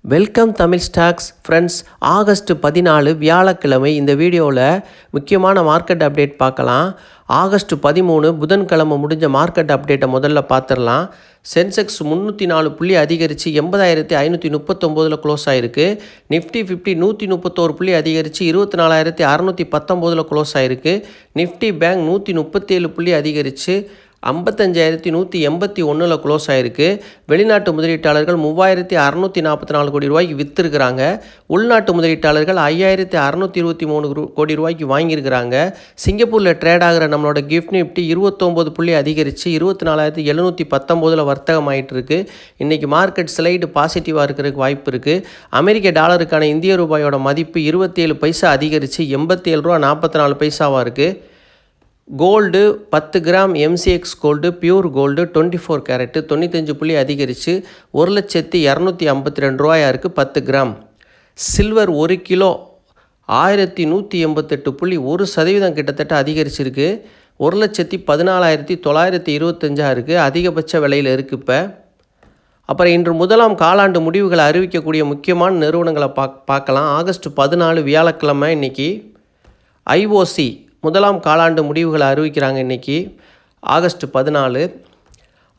Welcome Tamil stocks friends. August 14 வியாழக்கிழமை இந்த வீடியோவில் முக்கியமான மார்க்கெட் அப்டேட் பார்க்கலாம். ஆகஸ்ட் 13 புதன்கிழமை முடிஞ்ச மார்க்கெட் அப்டேட்டை முதல்ல பார்த்துடலாம். சென்செக்ஸ் 304 புள்ளி அதிகரித்து 80,539 க்ளோஸ் ஆகிருக்கு. நிஃப்டி 50 131 புள்ளி அதிகரித்து 24,619 க்ளோஸ் ஆகிருக்கு. நிஃப்டி பேங்க் 137 புள்ளி அதிகரித்து 55,181 க்ளோஸ் ஆகிருக்கு. வெளிநாட்டு முதலீட்டாளர்கள் 3,644 கோடி ரூபாய்க்கு விற்றுருக்கிறாங்க. உள்நாட்டு முதலீட்டாளர்கள் 5,623 கோடி ரூபாய்க்கு வாங்கியிருக்கிறாங்க. சிங்கப்பூரில் ட்ரேட் ஆகிற நம்மளோட கிஃப்ட் நிஃப்டி 29 புள்ளி அதிகரித்து 24,719 வர்த்தகம் ஆகிட்டு இருக்கு. இன்றைக்கி மார்க்கெட் ஸ்லைடு பாசிட்டிவாக இருக்கிறதுக்கு வாய்ப்பு இருக்குது. அமெரிக்க டாலருக்கான இந்திய ரூபாயோட மதிப்பு 27 பைசா அதிகரித்து 87 ரூபா 44 பைசாவாக இருக்குது. Gold 10 gram MCX gold pure gold 24 carat 95 புள்ளி அதிகரித்து 1,252 ரூபாயாக இருக்குது 10 கிராம். சில்வர் 1 கிலோ 1188.1% கிட்டத்தட்ட அதிகரிச்சிருக்கு. 1,14,925 இருக்குது. அதிகபட்ச விலையில் இருக்குது இப்போ. அப்புறம் இன்று முதலாம் காலாண்டு முடிவுகளை அறிவிக்கக்கூடிய முக்கியமான நிறுவனங்களை பார்க்கலாம். ஆகஸ்ட் 14 வியாழக்கிழமை இன்றைக்கி ஐஓசி முதலாம் காலாண்டு முடிவுகளை அறிவிக்கிறாங்க. இன்றைக்கி ஆகஸ்ட் 14.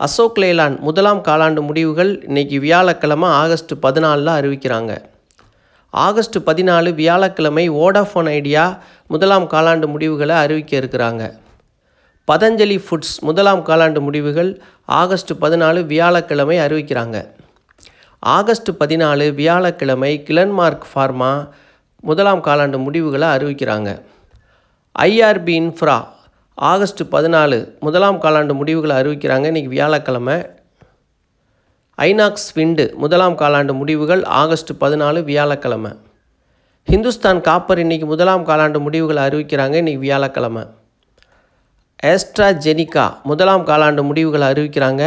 அசோக் லேலாண்ட் முதலாம் காலாண்டு முடிவுகள் இன்றைக்கி வியாழக்கிழமை ஆகஸ்ட் 14 அறிவிக்கிறாங்க. ஆகஸ்ட் 14 வியாழக்கிழமை வோடாஃபோன் ஐடியா முதலாம் காலாண்டு முடிவுகளை அறிவிக்க இருக்கிறாங்க. பதஞ்சலி ஃபுட்ஸ் முதலாம் காலாண்டு முடிவுகள் ஆகஸ்ட் 14 வியாழக்கிழமை அறிவிக்கிறாங்க. ஆகஸ்ட் 14 வியாழக்கிழமை கிளன்மார்க் ஃபார்மா முதலாம் காலாண்டு முடிவுகளை அறிவிக்கிறாங்க. ஐஆர்பி இன்ஃப்ரா ஆகஸ்ட் 14 முதலாம் காலாண்டு முடிவுகளை அறிவிக்கிறாங்க. இன்றைக்கி வியாழக்கிழமை. ஐநாக்ஸ் விண்டு முதலாம் காலாண்டு முடிவுகள் ஆகஸ்ட் 14 வியாழக்கிழமை. ஹிந்துஸ்தான் காப்பர் இன்றைக்கி முதலாம் காலாண்டு முடிவுகளை அறிவிக்கிறாங்க. இன்றைக்கி வியாழக்கிழமை. ஆஸ்ட்ராஜெனிகா முதலாம் காலாண்டு முடிவுகளை அறிவிக்கிறாங்க.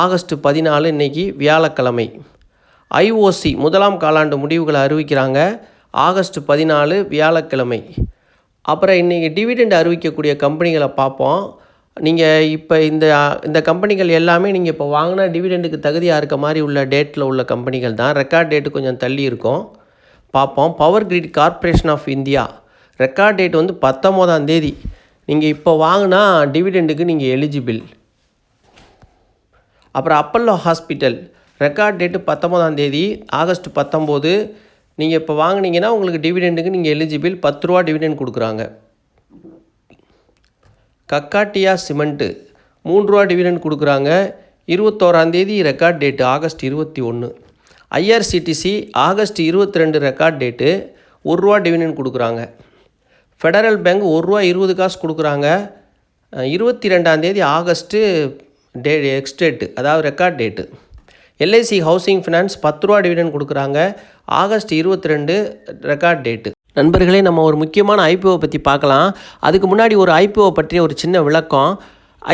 ஆகஸ்ட் 14 இன்றைக்கி வியாழக்கிழமை. ஐஓசி முதலாம் காலாண்டு முடிவுகளை அறிவிக்கிறாங்க. ஆகஸ்ட் 14 வியாழக்கிழமை. அப்புறம் இன்றைக்கி டிவிடெண்ட் அறிவிக்கக்கூடிய கம்பெனிகளை பார்ப்போம். நீங்கள் இப்போ இந்த கம்பெனிகள் எல்லாமே நீங்கள் இப்போ வாங்கினா டிவிடெண்டுக்கு தகுதியாக இருக்க மாதிரி உள்ள டேட்டில் உள்ள கம்பெனிகள் தான். ரெக்கார்ட் டேட்டு கொஞ்சம் தள்ளி இருக்கும். பார்ப்போம். Power grid corporation of India record date வந்து 19ஆம் தேதி. நீங்கள் இப்போ வாங்கினா டிவிடெண்டுக்கு நீங்கள் எலிஜிபிள். அப்புறம் அப்பல்லோ ஹாஸ்பிட்டல் ரெக்கார்ட் டேட்டு 19ஆம் தேதி ஆகஸ்ட் 19. நீங்கள் இப்போ வாங்கினீங்கன்னா உங்களுக்கு டிவிடெண்டுக்கு நீங்கள் எலிஜிபிள். 10 ரூபா டிவிடெண்ட் கொடுக்குறாங்க. கக்காட்டியா சிமெண்ட்டு 3 ரூபா டிவிடெண்ட் கொடுக்குறாங்க. 21ஆம் தேதி record date August 21. IRCTC August 22 record date 1 ரூபா டிவிடெண்ட் கொடுக்குறாங்க. ஃபெடரல் பேங்க் 1 ரூபா 20 காசு கொடுக்குறாங்க. 22ஆம் தேதி ஆகஸ்ட்டு எக்ஸ்டேட்டு அதாவது record date. LIC housing finance 10 ரூபா டிவிடெண்ட் கொடுக்குறாங்க. August 22 record date. நண்பர்களே, நம்ம ஒரு முக்கியமான ஐபிஓ பற்றி பார்க்கலாம். அதுக்கு முன்னாடி ஒரு ஐபிஓ பற்றிய ஒரு சின்ன விளக்கம்.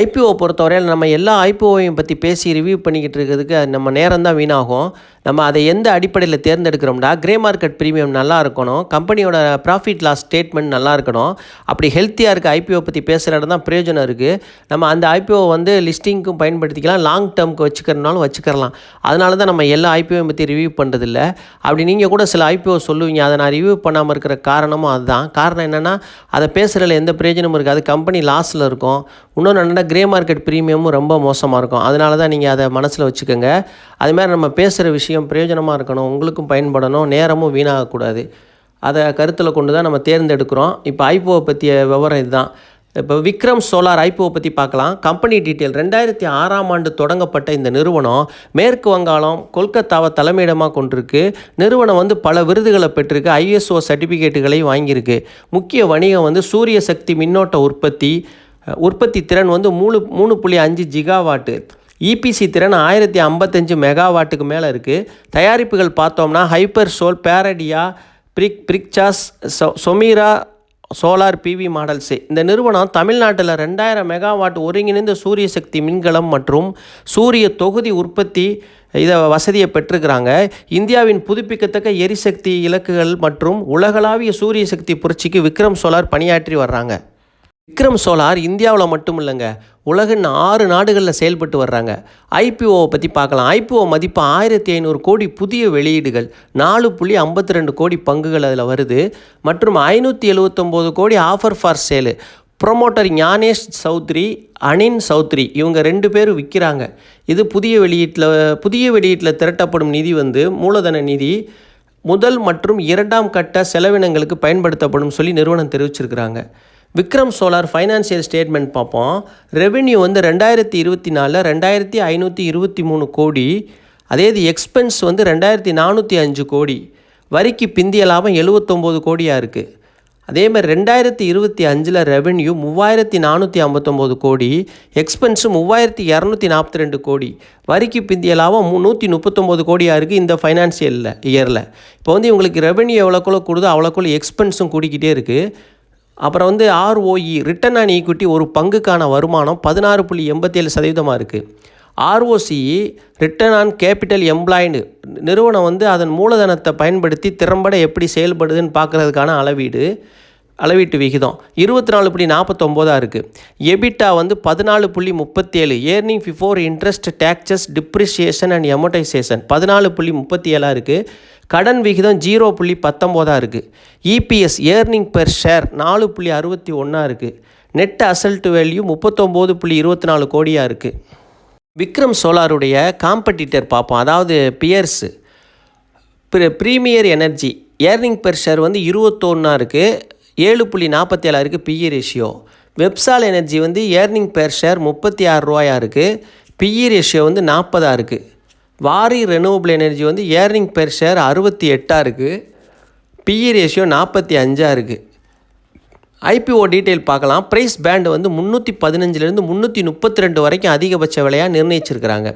ஐபிஓ பொறுத்தவரையில் நம்ம எல்லா ஐபிஓவையும் பற்றி பேசி ரிவ்யூ பண்ணிக்கிட்டு இருக்கிறதுக்கு நம்ம நேரம் தான் வீணாகும். நம்ம அதை எந்த அடிப்படையில் தேர்ந்தெடுக்கிறோம்னா, கிரே மார்க்கெட் ப்ரீமியம் நல்லா இருக்கணும், கம்பெனியோட ப்ராஃபிட் லாஸ் ஸ்டேட்மெண்ட் நல்லா இருக்கணும். அப்படி ஹெல்த்தியாக இருக்க ஐபிஓ பற்றி பேசுகிற இடம் தான் பிரயோஜனம் இருக்குது. நம்ம அந்த ஐபிஓ வந்து லிஸ்டிங்க்கும் பயன்படுத்திக்கலாம், லாங் டேர்முக்கு வச்சுக்கிறனாலும் வச்சுக்கலாம். அதனால தான் நம்ம எல்லா ஐபிஓவையும் பற்றி ரிவ்யூ பண்ணுறதில்ல. அப்படி நீங்கள் கூட சில ஐபிஓ சொல்லுவீங்க, அதை நான் ரிவ்யூ பண்ணாமல் இருக்கிற காரணமும் அதுதான். காரணம் என்னென்னா, அதை பேசுகிறதுல எந்த பிரயோஜனமும் இருக்காது. கம்பெனி லாஸில் இருக்கும். இன்னொன்று என்னென்னா, கிரே மார்க்கெட் ப்ரீமியமும் ரொம்ப மோசமாக இருக்கும். அதனால தான் நீங்கள் அதை மனசில் வச்சுக்கோங்க. அதுமாதிரி நம்ம பேசுகிற விஷயம் பிரயோஜனமாக இருக்கணும், உங்களுக்கும் பயன்படணும், நேரமும் வீணாகக்கூடாது. அதை கருத்தில் கொண்டு தான் நம்ம தேர்ந்தெடுக்கிறோம். இப்போ ஐபிஓ பற்றிய விவரம் இதுதான். இப்போ விக்ரம் சோலார் ஐபிஓ பற்றி பார்க்கலாம். Company detail. 2006ஆம் ஆண்டு தொடங்கப்பட்ட இந்த நிறுவனம் மேற்கு வங்காளம் கொல்கத்தாவை தலைமையிடமாக கொண்டிருக்கு. நிறுவனம் வந்து பல விருதுகளை பெற்றிருக்கு. ஐஎஸ்ஓ சர்டிஃபிகேட்டுகளை வாங்கியிருக்கு. முக்கிய வணிகம் வந்து சூரிய சக்தி மின்னோட்ட உற்பத்தி திறன் வந்து 3.5 ஜிகாவாட்டு. இபிசி திறன் 1055 மெகாவாட்டுக்கு மேலே இருக்குது. தயாரிப்புகள் பார்த்தோம்னா ஹைப்பர் சோல், பேரடியா, பிரிக்சாஸ், சொமீரா சோலார் பிவி மாடல்ஸு. இந்த நிறுவனம் தமிழ்நாட்டில் 2000 மெகாவாட் ஒருங்கிணைந்த சூரிய சக்தி மின்கலம் மற்றும் சூரிய தொகுதி உற்பத்தி வசதியை பெற்றிருக்கிறாங்க. இந்தியாவின் புதுப்பிக்கத்தக்க எரிசக்தி இலக்குகள் மற்றும் உலகளாவிய சூரிய சக்தி புரட்சிக்கு விக்ரம் சோலார் பணியாற்றி வர்றாங்க. விக்ரம் சோலார் இந்தியாவில் மட்டும் இல்லைங்க, உலகின் 6 நாடுகளில் செயல்பட்டு வர்றாங்க. ஐபிஓவை பற்றி பார்க்கலாம். ஐபிஓ மதிப்பு 1500 கோடி, புதிய வெளியீடுகள் 4.52 கோடி பங்குகள் அதில் வருது மற்றும் 579 கோடி offer for sale. Promoter Gyanesh Chaudhary, அனின் சௌத்ரி இவங்க 2 பேரும் விற்கிறாங்க. இது புதிய வெளியீட்டில் திரட்டப்படும் நிதி மூலதன நிதி முதல் மற்றும் 2ஆம் கட்ட செலவினங்களுக்கு பயன்படுத்தப்படும் சொல்லி நிறுவனம் தெரிவிச்சிருக்கிறாங்க. விக்ரம் சோலார் ஃபைனான்சியல் ஸ்டேட்மெண்ட் பார்ப்போம். ரெவென்யூ 2024 2523 கோடி, அதே இது எக்ஸ்பென்ஸ் 2405 கோடி, வரிக்கு பிந்திய லாபம் 79 கோடியாக இருக்குது. அதேமாதிரி 2025 ரெவென்யூ 3459 கோடி, எக்ஸ்பென்ஸு 3242 கோடி, வரிக்கு பிந்திய லாபம் 139 கோடியாக இருக்குது இந்த ஃபைனான்சியல் இயரில். இப்போ இவங்களுக்கு ரெவென்யூ எவ்வளோக்குள்ள கூடுதோ அவ்வளோக்குள்ள எக்ஸ்பென்ஸும் கூடிக்கிட்டே இருக்குது. அப்புறம் ROE ரிட்டர்ன் ஆன் ஈக்விட்டி ஒரு பங்குக்கான வருமானம் 16.87% இருக்குது. ROCE return on capital employed நிறுவனம் அதன் மூலதனத்தை பயன்படுத்தி திறம்பட எப்படி செயல்படுதுன்னு பார்க்குறதுக்கான அளவீட்டு விகிதம் 24.49 இருக்குது. EBITDA 14.37, earning before interest taxes depreciation and amortisation 14.37 இருக்குது. கடன் விகிதம் 0.19 இருக்குது. இபிஎஸ் ஏர்னிங் பெர் ஷேர் 4.61 இருக்குது. நெட் அசல்ட் வேல்யூ 39.24 கோடியாக இருக்குது. விக்ரம் சோலாருடைய காம்படிட்டர் பார்ப்போம், அதாவது peers. Premier energy earning per share 21 இருக்குது, 7.47 இருக்குது PE ratio. Websol energy earning per share 36 ரூபாயாக இருக்குது, பிஇ ரேஷியோ 40 இருக்குது. Waaree renewable energy earning per share 68 இருக்குது, பிஇ ரேஷியோ 45 இருக்குது. ஐபிஓ டீட்டெயில் பார்க்கலாம். ப்ரைஸ் பேண்ட் 315லேருந்து 332 வரைக்கும் அதிகபட்ச விலையாக நிர்ணயிச்சிருக்கிறாங்க.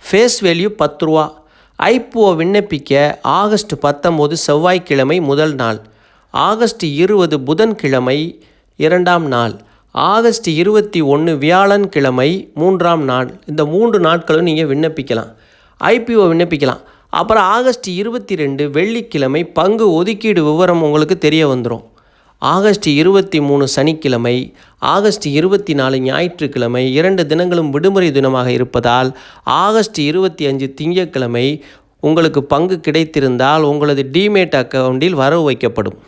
ஃபேஸ் வேல்யூ 10 ரூபா. ஐபிஓ விண்ணப்பிக்க ஆகஸ்ட் 19 செவ்வாய்க்கிழமை முதல் நாள், ஆகஸ்ட் 20 புதன்கிழமை 2ஆம் நாள், ஆகஸ்ட் 21 வியாழன்கிழமை 3ஆம் நாள். இந்த 3 நாட்களும் நீங்கள் விண்ணப்பிக்கலாம், ஐபிஓ விண்ணப்பிக்கலாம். அப்புறம் ஆகஸ்ட் 22 வெள்ளிக்கிழமை பங்கு ஒதுக்கீடு விவரம் உங்களுக்கு தெரிய வந்துடும். ஆகஸ்ட் 23 சனிக்கிழமை, ஆகஸ்ட் 24 ஞாயிற்றுக்கிழமை 2 தினங்களும் விடுமுறை தினமாக இருப்பதால் ஆகஸ்ட் 25 திங்கட்கிழமை உங்களுக்கு பங்கு கிடைத்திருந்தால் உங்களது டிமேட் அக்கவுண்டில் வரவு வைக்கப்படும்.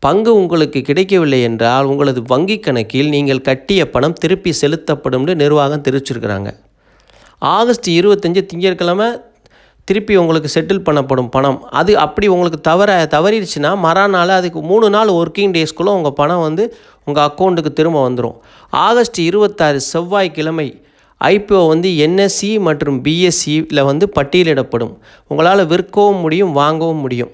பங்கு உங்களுக்கு கிடைக்கவில்லை என்றால் உங்களது வங்கி கணக்கில் நீங்கள் கட்டிய பணம் திருப்பி செலுத்தப்படும்னு நிர்வாகம் தெரிவிச்சிருக்கிறாங்க. ஆகஸ்ட் 25 திங்கட்கிழமை திருப்பி உங்களுக்கு செட்டில் பண்ணப்படும் பணம். அது அப்படி உங்களுக்கு தவறிடுச்சுன்னா மறுநாள் அதுக்கு 3 நாள் ஒர்க்கிங் டேஸ்க்குள்ளே உங்கள் பணம் உங்கள் அக்கௌண்ட்டுக்கு திரும்ப வந்துடும். ஆகஸ்ட் 26 செவ்வாய்க்கிழமை ஐபிஓ என்எஸ்சி மற்றும் பிஎஸ்சியில் பட்டியலிடப்படும். உங்களால் விற்கவும் முடியும், வாங்கவும் முடியும்.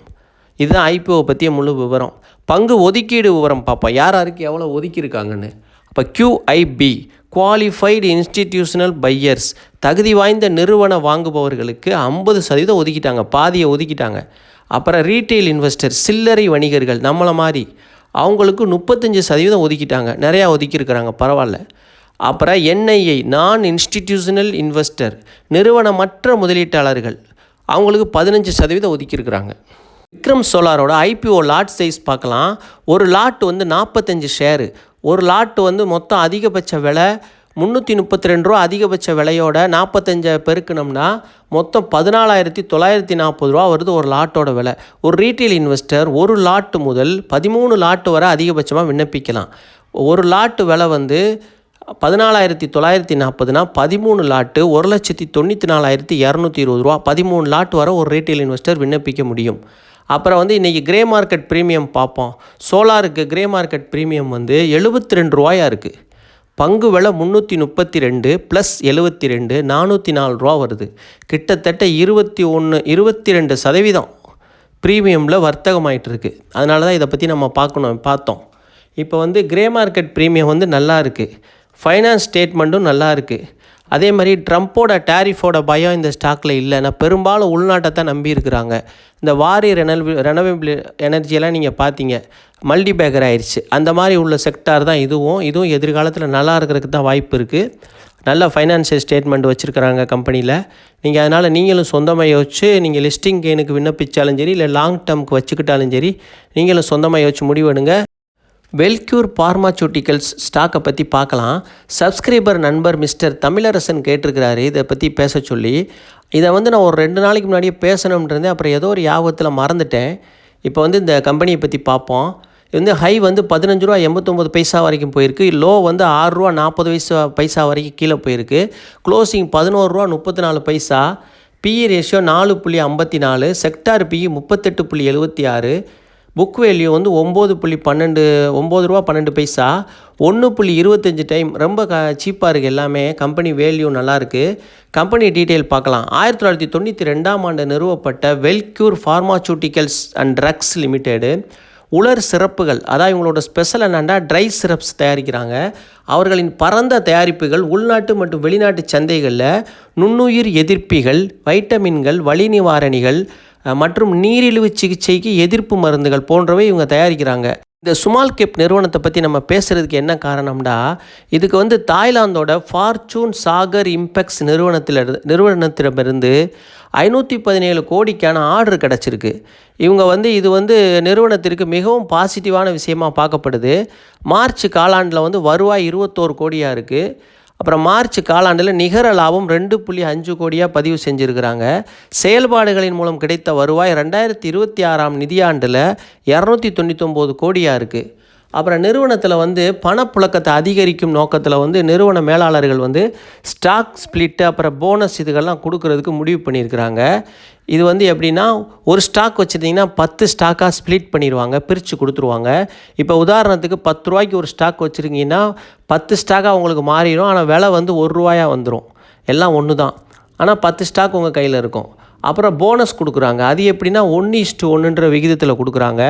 இதுதான் ஐபிஓ பற்றிய முழு விவரம். பங்கு ஒதுக்கீடு விவரம் பார்ப்போம், யாருக்கு எவ்வளோ ஒதுக்கியிருக்காங்கன்னு. அப்போ QIB குவாலிஃபைடு இன்ஸ்டிடியூஷனல் பையர்ஸ், தகுதி வாய்ந்த நிறுவன வாங்குபவர்களுக்கு 50% ஒதுக்கிட்டாங்க, பாதியை ஒதுக்கிட்டாங்க. அப்புறம் ரீட்டெயில் இன்வெஸ்டர் சில்லறை வணிகர்கள் நம்மளை மாதிரி அவங்களுக்கு 35% ஒதுக்கிட்டாங்க, நிறையா ஒதுக்கியிருக்கிறாங்க, பரவாயில்ல. அப்புறம் NII நான் இன்ஸ்டிடியூஷனல் இன்வெஸ்டர் நிறுவனமற்ற முதலீட்டாளர்கள் அவங்களுக்கு 15% ஒதுக்கியிருக்கிறாங்க. விக்ரம் சோலாரோட ஐபிஓ லாட் சைஸ் பார்க்கலாம். ஒரு லாட் 45 ஷேரு. ஒரு லாட் மொத்தம் அதிகபட்ச விலை 332 ரூபா. அதிகபட்ச விலையோட 45 பெருக்கணும்னா மொத்தம் 14,940 ரூபா வருது ஒரு லாட்டோட விலை. ஒரு ரீட்டெயில் இன்வெஸ்டர் ஒரு லாட்டு முதல் 13 லாட்டு வரை அதிகபட்சமாக விண்ணப்பிக்கலாம். ஒரு லாட்டு விலை 14,940னா 13 லாட்டு 1,94,220 ரூபா. 13 லாட் வரை ஒரு ரீட்டெயில் இன்வெஸ்டர் விண்ணப்பிக்க முடியும். அப்புறம் இன்றைக்கி கிரே மார்க்கெட் ப்ரீமியம் பார்ப்போம். சோலாருக்கு கிரே மார்க்கெட் ப்ரீமியம் 72 ரூபாயாக இருக்குது. பங்கு விலை 332 ப்ளஸ் 72 404 ரூபா வருது. கிட்டத்தட்ட 22% ப்ரீமியமில் வர்த்தகமாயிட்டு இருக்குது. அதனால தான் இதை பற்றி நம்ம பார்த்தோம். இப்போ கிரே மார்க்கெட் ப்ரீமியம் நல்லா இருக்குது. ஃபைனான்ஸ் ஸ்டேட்மெண்ட்டும் நல்லா இருக்குது. அதே மாதிரி ட்ரம்ப்போட டேரிஃபோட பயம் இந்த ஸ்டாக்கில் இல்லை. நான் பெரும்பாலும் உள்நாட்டை தான் நம்பி இருக்கிறாங்க. இந்த வாரி ரெனவபிள் எனர்ஜியெல்லாம் நீங்கள் பார்த்தீங்க, மல்டி பேக்கர் ஆயிடுச்சு. அந்த மாதிரி உள்ள செக்டார் தான் இதுவும் எதிர்காலத்தில் நல்லா இருக்கிறதுக்கு தான் வாய்ப்பு இருக்குது. நல்ல ஃபைனான்சியல் ஸ்டேட்மெண்ட் வச்சுருக்கிறாங்க கம்பெனியில். நீங்கள் அதனால் நீங்களும் சொந்தமாக யோசிச்சு நீங்கள் லிஸ்டிங் கெயினுக்கு விண்ணப்பித்தாலும் சரி, இல்லை லாங் டேர்முக்கு வச்சுக்கிட்டாலும் சரி, நீங்களும் சொந்தமாக யோசிச்சு முடிவெடுங்க. வெல்க்யூர் பார்மாசூட்டிக்கல்ஸ் ஸ்டாக்கை பற்றி பார்க்கலாம். சப்ஸ்கிரைபர் நண்பர் மிஸ்டர் தமிழரசன் கேட்டிருக்கிறாரு இதை பற்றி பேச சொல்லி. இதை நான் ஒரு 2 நாளைக்கு முன்னாடியே பேசணும்ன்றதே, அப்புறம் ஏதோ ஒரு யாபத்தில் மறந்துட்டேன். இப்போ இந்த கம்பெனியை பற்றி பார்ப்போம். இது ஹை 15 ரூபா 89 பைசா வரைக்கும் போயிருக்கு. லோ 6 ரூபா 40 பைசா வரைக்கும் கீழே போயிருக்கு. க்ளோசிங் 11 ரூபா 34 பைசா. PE ratio 4.54. Sector PE 38.76. Book value 9 ரூபா 12 பைசா. 1.25 டைம். ரொம்ப சீப்பாக இருக்குது எல்லாமே. கம்பெனி வேல்யூ நல்லாயிருக்கு. கம்பெனி டீட்டெயில் பார்க்கலாம். 1992ஆம் ஆண்டு நிறுவப்பட்ட வெல்க்யூர் பார்மாசூட்டிக்கல்ஸ் அண்ட் ட்ரக்ஸ் லிமிடெடு உலர் சிறப்புகள், அதாவது இவங்களோட ஸ்பெஷல் என்னென்னா ட்ரை சிரப்ஸ் தயாரிக்கிறாங்க. அவர்களின் பரந்த தயாரிப்புகள் உள்நாட்டு மற்றும் வெளிநாட்டு சந்தைகளில் நுண்ணுயிர் எதிர்ப்பிகள், வைட்டமின்கள், வலி நிவாரணிகள் மற்றும் நீரிழிவு சிகிச்சைக்கு எதிர்ப்பு மருந்துகள் போன்றவை இவங்க தயாரிக்கிறாங்க. இந்த ஸ்மால் கேப் நிறுவனத்தை பற்றி நம்ம பேசுகிறதுக்கு என்ன காரணம்னா, இதுக்கு தாய்லாந்தோட ஃபார்ச்சூன் சாகர் இம்பெக்ஸ் நிறுவனத்திடமிருந்து 517 கோடிக்கான ஆர்டர் கிடச்சிருக்கு. இவங்க இது நிறுவனத்திற்கு மிகவும் பாசிட்டிவான விஷயமாக பார்க்கப்படுது. மார்ச் காலாண்டில் வருவாய் 21 கோடியாக இருக்குது. அப்புறம் மார்ச் காலாண்டில் நிகர லாபம் 2.5 கோடியாக பதிவு செஞ்சுருக்கிறாங்க. செயல்பாடுகளின் மூலம் கிடைத்த வருவாய் 2026ஆம் நிதியாண்டில் 299 கோடியாக இருக்குது. அப்புறம் நிறுவனத்தில் பணப்புழக்கத்தை அதிகரிக்கும் நோக்கத்தில் நிறுவன மேலாளர்கள் ஸ்டாக் ஸ்பிளிட்டு அப்புறம் போனஸ் இதுகள்லாம் கொடுக்கறதுக்கு முடிவு பண்ணியிருக்கிறாங்க. இது எப்படின்னா, ஒரு ஸ்டாக் வச்சுருந்தீங்கன்னா 10 ஸ்டாக்காக ஸ்ப்ளிட் பண்ணிடுவாங்க, பிரித்து கொடுத்துருவாங்க. இப்போ உதாரணத்துக்கு 10 ரூபாய்க்கு ஒரு ஸ்டாக் வச்சுருக்கீங்கன்னா 10 ஸ்டாக்காக உங்களுக்கு மாறிடும். ஆனால் விலை 1 ரூபாயாக வந்துடும். எல்லாம் ஒன்று தான். ஆனால் 10 ஸ்டாக் உங்கள் கையில் இருக்கும். அப்புறம் போனஸ் கொடுக்குறாங்க. அது எப்படின்னா 1:1ன்ற விகிதத்தில் கொடுக்குறாங்க.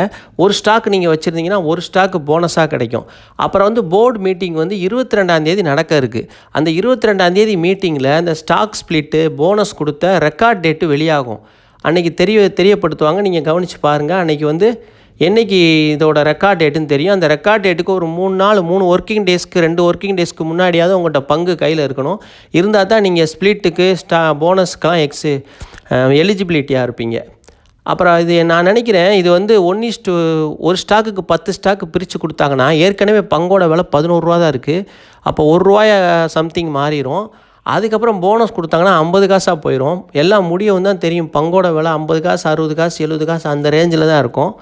ஒரு ஸ்டாக் நீங்கள் வச்சுருந்தீங்கன்னா ஒரு ஸ்டாக்கு போனஸாக கிடைக்கும். அப்புறம் போர்டு மீட்டிங் 22ஆம் தேதி நடக்க இருக்குது. அந்த 22ஆம் தேதி மீட்டிங்கில் இந்த ஸ்டாக் ஸ்ப்ளிட்டு போனஸ் கொடுத்த ரெக்கார்ட் டேட்டு வெளியாகும். அன்றைக்கி தெரியப்படுத்துவாங்க. நீங்கள் கவனித்து பாருங்கள். அன்றைக்கி என்றைக்கு இதோட ரெக்கார்ட் டேட்டுன்னு தெரியும். அந்த ரெக்கார்ட் டேட்டுக்கு ஒரு 3 ஒர்க்கிங் டேஸ்க்கு 2 ஒர்க்கிங் டேஸ்க்கு முன்னாடியாவது உங்கள்கிட்ட பங்கு கையில் இருக்கணும். இருந்தால் தான் நீங்கள் ஸ்ப்ளிட்டுக்கு போனஸ்க்கெலாம் எலிஜிபிலிட்டியாக இருப்பீங்க. அப்புறம் இது நான் நினைக்கிறேன், இது 1 ஸ்டாக்குக்கு 10 ஸ்டாக்கு பிரித்து கொடுத்தாங்கன்னா ஏற்கனவே பங்கோட விலை 11 ரூபா தான் இருக்குது. அப்போ 1 ரூபாய் சம்திங் மாறிடும். அதுக்கப்புறம் போனஸ் கொடுத்தாங்கன்னா 50 காசாக போயிடும். எல்லாம் முடியவும் தான் தெரியும். பங்கோட விலை 50 காசு 60 காசு 70 காசு அந்த ரேஞ்சில் தான் இருக்கும்.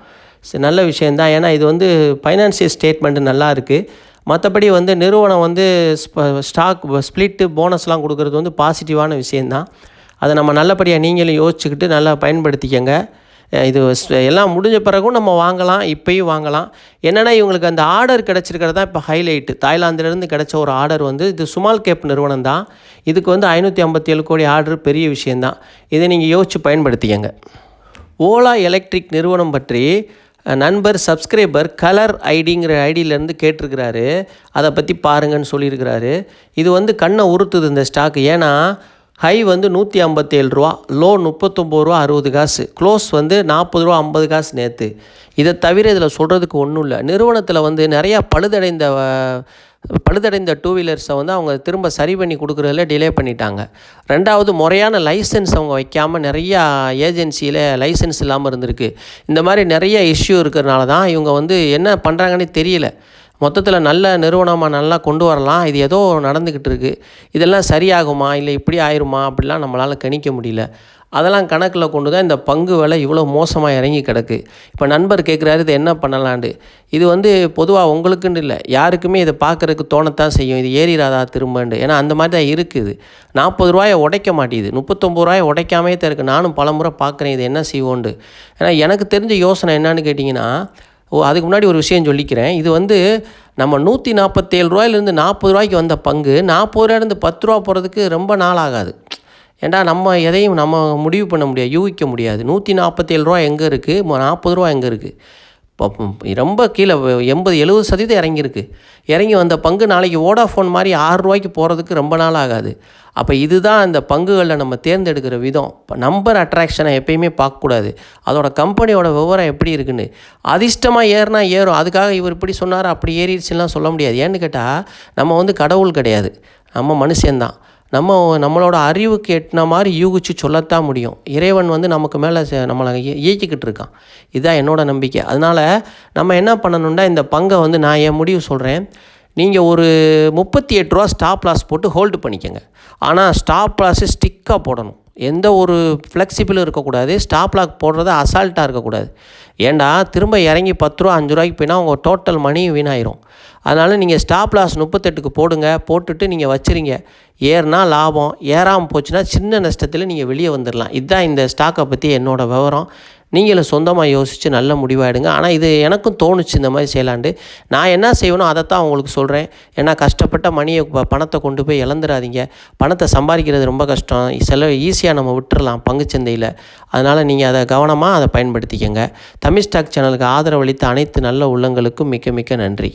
நல்ல விஷயந்தான். ஏன்னா இது ஃபைனான்சியல் ஸ்டேட்மெண்ட்டு நல்லா இருக்குது. மற்றபடி நிறுவனம் ஸ்டாக் ஸ்ப்ளிட்டு போனஸ்லாம் கொடுக்குறது பாசிட்டிவான விஷயந்தான். அதை நம்ம நல்லபடியாக நீங்களும் யோசிச்சுக்கிட்டு நல்லா பயன்படுத்திக்கங்க. இது எல்லாம் முடிஞ்ச பிறகும் நம்ம வாங்கலாம், இப்போயும் வாங்கலாம். என்னென்னா இவங்களுக்கு அந்த ஆர்டர் கிடச்சிருக்கிறது தான் இப்போ ஹைலைட்டு. தாய்லாந்திலேருந்து கிடச்ச ஒரு ஆர்டர் இது ஸ்மால் கேப் நிறுவனம் தான். இதுக்கு 557 கோடி ஆர்டர் பெரிய விஷயந்தான். இதை நீங்கள் யோசித்து பயன்படுத்திக்கங்க. ஓலா எலக்ட்ரிக் நிறுவனம் பற்றி நண்பர் சப்ஸ்கிரைபர் கலர் ஐடிங்கிற ஐடியிலேருந்து கேட்டிருக்கிறாரு. அதை பற்றி பாருங்கன்னு சொல்லியிருக்கிறாரு. இது கண்ணை உறுத்துது இந்த ஸ்டாக்கு. ஏன்னா ஹை 157 ரூபா, லோ 39 ரூபா 60 காசு, க்ளோஸ் 40 ரூபா 50 காசு நேற்று. இதை தவிர இதில் சொல்கிறதுக்கு ஒன்றும் இல்லை. நிறுவனத்தில் நிறையா பழுதடைந்த 2 வீலர்ஸை அவங்க திரும்ப சரி பண்ணி கொடுக்குறதுல டிலே பண்ணிட்டாங்க. 2வது முறையான லைசன்ஸ் அவங்க வைக்காமல் நிறையா ஏஜென்சியில் லைசன்ஸ் இல்லாமல் இருந்திருக்கு. இந்த மாதிரி நிறைய இஷ்யூ இருக்கிறதுனால தான் இவங்க என்ன பண்ணுறாங்கன்னே தெரியல. மொத்தத்தில் நல்ல நிறுவனமாக நல்லா கொண்டு வரலாம். இது ஏதோ நடந்துக்கிட்டு இருக்குது. இதெல்லாம் சரியாகுமா இல்லை இப்படி ஆயிருமா அப்படிலாம் நம்மளால் கணிக்க முடியல. அதெல்லாம் கணக்கில் கொண்டு தான் இந்த பங்கு விலை இவ்வளோ மோசமாக இறங்கி கிடக்கு. இப்போ நண்பர் கேட்குறாரு இது என்ன பண்ணலான்ட்டு. இது பொதுவாக உங்களுக்குன்னு இல்லை, யாருக்குமே இதை பார்க்குறதுக்கு தோணத்தான் செய்யும். இது ஏறிடாதா திரும்பண்டு. ஏன்னா அந்த மாதிரி தான் இருக்குது. 40 ரூபாயை உடைக்க மாட்டேது, 39 ரூபாயை உடைக்காமே தான் இருக்குது. நானும் பல முறை பார்க்குறேன் இது என்ன செய்வோண்டு. ஏன்னா எனக்கு தெரிஞ்ச யோசனை என்னன்னு கேட்டிங்கன்னா, அதுக்கு முன்னாடி ஒரு விஷயம் சொல்லிக்கிறேன். இது நம்ம 147 ரூபாயிலேருந்து 40 ரூபாய்க்கு வந்த பங்கு 40 ரூபாயிலேருந்து 10 ரூபா போகிறதுக்கு ரொம்ப நாள் ஆகாது. ஏன்டா நம்ம எதையும் நம்ம முடிவு பண்ண முடியாது, யூகிக்க முடியாது. 147 ரூபா எங்கே இருக்குது, 40 ரூபா எங்கே இருக்குது? இப்போ ரொம்ப கீழே 80-70% இறங்கியிருக்கு. இறங்கி வந்த பங்கு நாளைக்கு வோடாஃபோன் மாதிரி 6 ரூபாய்க்கு போகிறதுக்கு ரொம்ப நாள் ஆகாது. அப்போ இதுதான் அந்த பங்குகளில் நம்ம தேர்ந்தெடுக்கிற விதம். இப்போ நம்பர் அட்ராக்ஷனை எப்பயுமே பார்க்கக்கூடாது. அதோட கம்பெனியோட விவரம் எப்படி இருக்குன்னு. அதிர்ஷ்டமாக ஏறினா ஏறும், அதுக்காக இவர் இப்படி சொன்னார் அப்படி ஏறிடுச்சுலாம் சொல்ல முடியாது. ஏன்னு கேட்டால் நம்ம கடவுள் கிடையாது, நம்ம மனுஷன்தான். நம்மளோட அறிவுக்கு எட்டின மாதிரி யூகிச்சு சொல்லத்தான் முடியும். இறைவன் வந்து நமக்கு மேலே நம்மளை இயக்கிக்கிட்டு இருக்கான். இதுதான் என்னோட நம்பிக்கை. அதனால் நம்ம என்ன பண்ணணுன்னா, இந்த பங்கை வந்து நான் என் முடிவு சொல்கிறேன். நீங்கள் ஒரு 38 ரூபா ஸ்டாப் லாஸ் போட்டு ஹோல்டு பண்ணிக்கோங்க. ஆனால் ஸ்டாப் லாஸு ஸ்டிக்காக போடணும். எந்த ஒரு ஃப்ளெக்சிபிளும் இருக்கக்கூடாது. ஸ்டாப் லாக் போடுறது அசால்ட்டாக இருக்கக்கூடாது. ஏண்டா திரும்ப இறங்கி 10 ரூபா 5 ரூபாய்க்கு போயினா உங்கள் டோட்டல் மணியும் வீணாயிரும். அதனால் நீங்கள் ஸ்டாப் லாஸ் 38க்கு போடுங்க. போட்டுட்டு நீங்கள் வச்சுருங்க. ஏறுனா லாபம், ஏறாமல் போச்சுன்னா சின்ன நஷ்டத்தில் நீங்கள் வெளியே வந்துடலாம். இதுதான் இந்த ஸ்டாக்கை பற்றி என்னோடய விவரம். நீங்களும் சொந்தமாக யோசித்து நல்ல முடிவாகிடுங்க. ஆனால் இது எனக்கும் தோணுச்சு இந்த மாதிரி செய்யலாண்டு. நான் என்ன செய்வேனோ அதைத்தான் உங்களுக்கு சொல்கிறேன். ஏன்னா கஷ்டப்பட்ட பணத்தை கொண்டு போய் இழந்துடாதீங்க. பணத்தை சம்பாதிக்கிறது ரொம்ப கஷ்டம். ஈஸியாக நம்ம விட்டுறலாம் பங்குச்சந்தையில். அதனால் நீங்கள் அதை கவனமாக அதை பயன்படுத்திக்கங்க. தமிழ் ஸ்டாக் சேனலுக்கு ஆதரவளித்த அனைத்து நல்ல உள்ளங்களுக்கும் மிக்க மிக்க நன்றி.